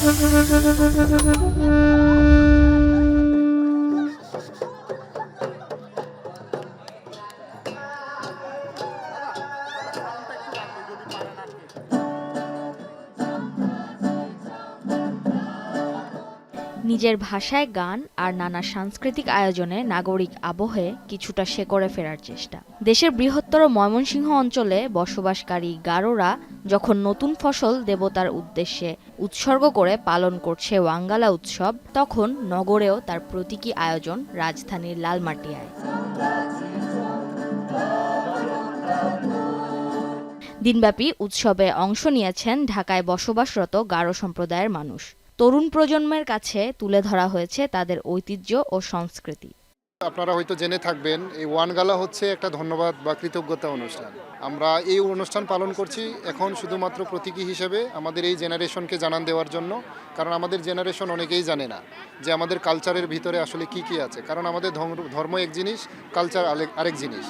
নিজের ভাষায় গান আর নানা সাংস্কৃতিক আয়োজনে নাগরিক আবহে কিছুটা শেকড়ে ফেরার চেষ্টা। দেশের বৃহত্তর ময়মনসিংহ অঞ্চলে বসবাসকারী গারোরা যখন নতুন ফসল দেবতার উদ্দেশ্যে উৎসর্গ করে পালন করছে ওয়াঙ্গালা উৎসব, তখন নগরেও তার প্রতীকী আয়োজন রাজধানীর লালমাটিয়ায়। দিনব্যাপী উৎসবে অংশ নিয়েছেন ঢাকায় বসবাসরত গারো সম্প্রদায়ের মানুষ। তরুণ প্রজন্মের কাছে তুলে ধরা হয়েছে তাদের ঐতিহ্য ও সংস্কৃতি। আপনারা হয়তো জেনে থাকবেন, এই ওয়ানগালা হচ্ছে একটা ধন্যবাদ বা কৃতজ্ঞতা অনুষ্ঠান। আমরা এই অনুষ্ঠান পালন করছি এখন শুধুমাত্র প্রতীকী হিসেবে আমাদের এই জেনারেশনকে জানান দেওয়ার জন্য, কারণ আমাদের জেনারেশন অনেকেই জানে না যে আমাদের কালচারের ভিতরে আসলে কি কি আছে, কারণ আমাদের ধর্ম এক জিনিস, কালচার আরেক জিনিস।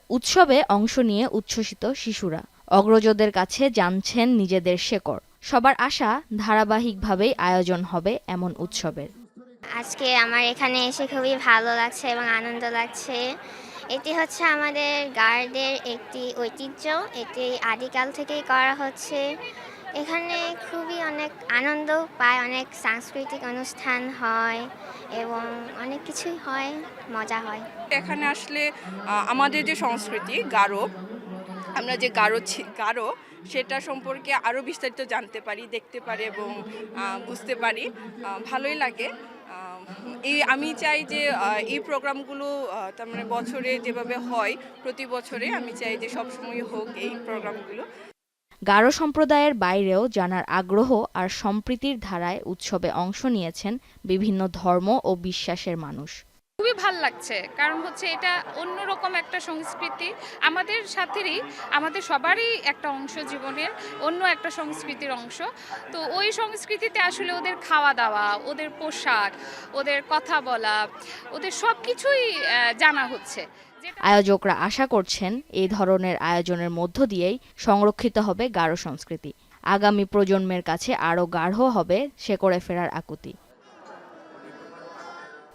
উৎসবে অংশ নিয়ে উচ্ছ্বসিত শিশুরা অগ্রজদের কাছে জানছেন নিজেদের শেকড়। সবার আশা ধারাবাহিকভাবেই আয়োজন হবে এমন উৎসবের। আজকে আমার এখানে এসে খুবই ভালো লাগছে এবং আনন্দ লাগছে। এটি হচ্ছে আমাদের গার্ডের একটি ঐতিহ্য, এটি আদিকাল থেকেই করা হচ্ছে। এখানে খুবই অনেক আনন্দ পায়, অনেক সাংস্কৃতিক অনুষ্ঠান হয় এবং অনেক কিছুই হয়, মজা হয়। এখানে আসলে আমাদের যে সংস্কৃতি গারো, আমরা যে গারো সেটা সম্পর্কে আরও বিস্তারিত জানতে পারি, দেখতে পারি এবং বুঝতে পারি। ভালোই লাগে। আমি চাই যে এই প্রোগ্রামগুলো তার মানে বছরে যেভাবে হয় প্রতি বছরে, আমি চাই যে সবসময় হোক এই প্রোগ্রামগুলো। গারো সম্প্রদায়ের বাইরেও জানার আগ্রহ আর সম্প্রীতির ধারায় উৎসবে অংশ নিয়েছেন বিভিন্ন ধর্ম ও বিশ্বাসের মানুষ। খুবই ভাল লাগছে, কারণ হচ্ছে এটা অন্যরকম একটা সংস্কৃতি, আমাদের সাথেরই, আমাদের সবারই একটা অংশ, জীবনের অন্য একটা সংস্কৃতির অংশ। তো ওই সংস্কৃতিতে আসলে ওদের খাওয়া দাওয়া, ওদের পোশাক, ওদের কথা বলা, ওদের সব কিছুই জানা হচ্ছে। আয়োজকরা আশা করছেন এই ধরনের আয়োজনের মধ্য দিয়েই সংরক্ষিত হবে গারো সংস্কৃতি। আগামী প্রজন্মের কাছে আরও গাঢ় হবে শেকড়ে ফেরার আকুতি।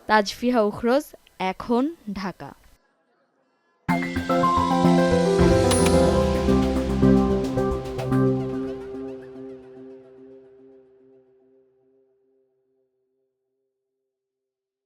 তাজফিহা উখরোজ, এখন, ঢাকা।